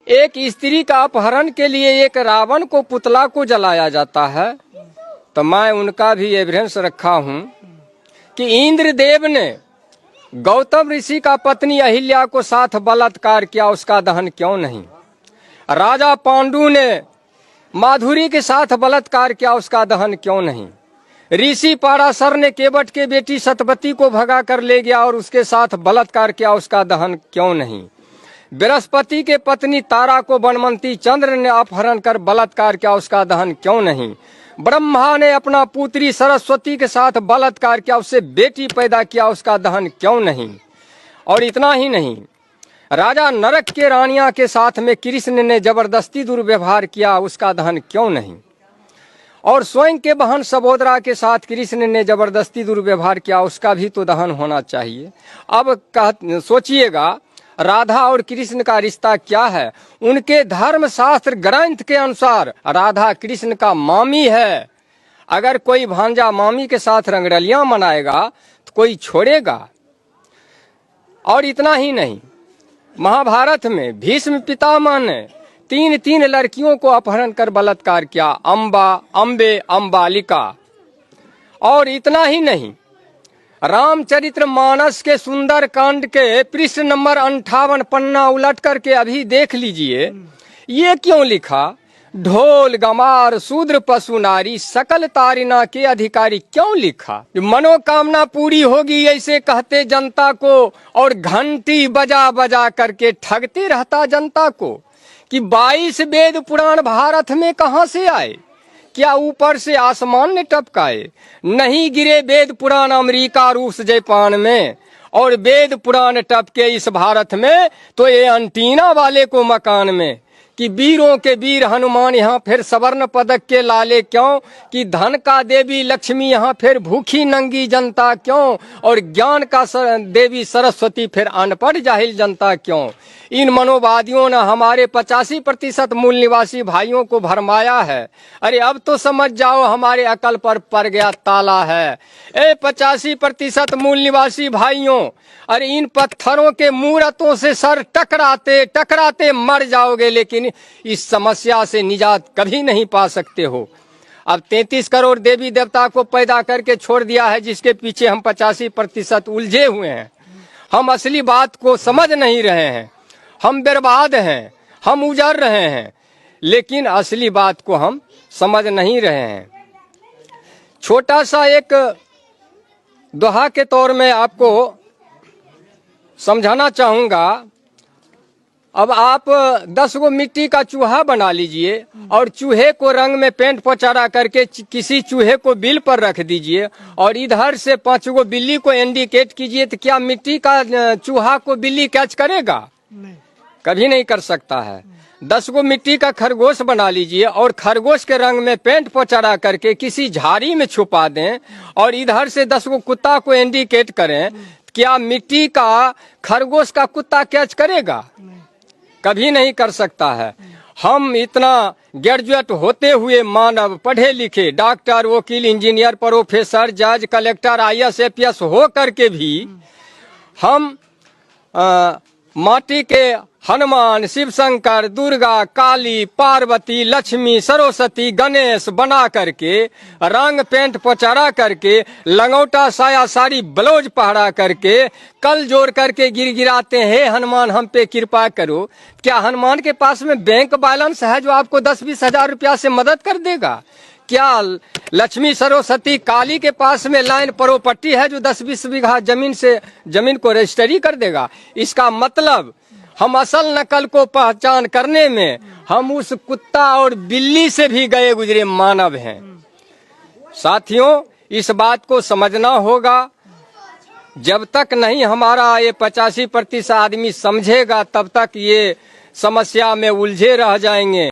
एक स्त्री का अपहरण के लिए एक रावण को पुतला को जलाया जाता है, तो मैं उनका भी एविडेंस रखा हूं कि इंद्रदेव ने गौतम ऋषि का पत्नी अहिल्या को साथ बलात्कार किया, उसका दहन क्यों नहीं? राजा पांडु ने माधुरी के साथ बलात्कार किया, उसका दहन क्यों नहीं? ऋषि पाराशर ने केवट के बेटी सतवती को भगा कर ले गया और उसके साथ बलात्कार किया, उसका दहन क्यों नहीं? बृहस्पति के पत्नी तारा को बनमंती चंद्र ने अपहरण कर बलात्कार किया, उसका दहन क्यों नहीं? ब्रह्मा ने अपना पुत्री सरस्वती के साथ बलात्कार किया, उससे बेटी पैदा किया, उसका दहन क्यों नहीं? और इतना ही नहीं, राजा नरक के रानिया के साथ में कृष्ण ने जबरदस्ती दुर्व्यवहार किया, उसका दहन क्यों नहीं? और स्वयं के बहन सबोदरा के साथ कृष्ण ने जबरदस्ती दुर्व्यवहार किया, उसका भी तो दहन होना चाहिए। अब सोचिएगा, राधा और कृष्ण का रिश्ता क्या है? उनके धर्म शास्त्र ग्रंथ के अनुसार राधा कृष्ण का मामी है। अगर कोई भांजा मामी के साथ रंगरलियां मनाएगा तो कोई छोड़ेगा? और इतना ही नहीं, महाभारत में भीष्म पितामह ने तीन लड़कियों को अपहरण कर बलात्कार किया, अंबा, अंबे, अंबालिका। और इतना ही नहीं, रामचरित्र मानस के सुंदर कांड के पृष्ठ नंबर 58 पन्ना उलट करके अभी देख लीजिए, ये क्यों लिखा? ढोल गमार शूद्र पशु नारी सकल तारिना के अधिकारी, क्यों लिखा? मनोकामना पूरी होगी ऐसे कहते जनता को, और घंटी बजा बजा करके ठगते रहता जनता को कि 22 वेद पुराण भारत में कहां से आए? क्या ऊपर से आसमान ने टपकाए? नहीं गिरे वेद पुराण अमेरिका रूस जापान में, और वेद पुराण टपके इस भारत में तो ये अंटीना वाले को मकान में। कि वीरों के वीर हनुमान यहाँ फिर स्वर्ण पदक के लाले क्यों? कि धन का देवी लक्ष्मी यहाँ फिर भूखी नंगी जनता क्यों? और ज्ञान का देवी सरस्वती फिर अनपढ़ जाहिल जनता क्यों? इन मनोवादियों ने हमारे 85% मूल निवासी भाइयों को भरमाया है। अरे अब तो समझ जाओ, हमारे अकल पर पड़ गया ताला है। 85% मूल निवासी भाइयों, अरे इन पत्थरों के मूर्तों से सर टकराते टकराते मर जाओगे, लेकिन इस समस्या से निजात कभी नहीं पा सकते हो। अब 33 करोड़ देवी देवता को पैदा करके छोड़ दिया है, जिसके पीछे हम 85% उलझे हुए हैं। हम असली बात को समझ नहीं रहे हैं, हम बर्बाद हैं, हम उजड़ रहे हैं, लेकिन असली बात को हम समझ नहीं रहे हैं। छोटा सा एक दोहा के तौर में आपको समझाना चाहूंगा। अब आप 10 गो मिट्टी का चूहा बना लीजिए और चूहे को रंग में पेंट पोचारा करके किसी चूहे को बिल पर रख दीजिए, और इधर से 5 गो बिल्ली को इंडिकेट कीजिए, तो क्या मिट्टी का चूहा को बिल्ली कैच करेगा? नहीं, कभी नहीं कर सकता है। 10 गो मिट्टी का खरगोश बना लीजिए और खरगोश के रंग में पेंट पोचारा करके किसी झाड़ी में छुपा दें, और इधर से 10 गो कुत्ता को इंडिकेट करें, क्या मिट्टी का खरगोश का कुत्ता कैच करेगा? कभी नहीं कर सकता है। हम इतना ग्रेजुएट होते हुए मानव, पढ़े लिखे, डॉक्टर, वकील, इंजीनियर, प्रोफेसर, जज, कलेक्टर, IAS, APS हो करके भी हम माटी के हनुमान, शिव शंकर, दुर्गा, काली, पार्वती, लक्ष्मी, सरस्वती, गणेश बना करके रंग पेंट पोचारा करके लंगोटा साया साड़ी ब्लाउज पहरा करके कल जोड़ करके गिराते हैं, हनुमान हम पे कृपा करो। क्या हनुमान के पास में बैंक बैलेंस है जो आपको 10-20 हजार रुपया से मदद कर देगा? क्या लक्ष्मी, सरस्वती, काली के पास में लाइन प्रॉपर्टी है जो 10-20 बीघा जमीन को रजिस्ट्री कर देगा? इसका मतलब हम असल नकल को पहचान करने में हम उस कुत्ता और बिल्ली से भी गए गुजरे मानव हैं। साथियों, इस बात को समझना होगा। जब तक नहीं हमारा ये 85% आदमी समझेगा, तब तक ये समस्या में उलझे रह जाएंगे।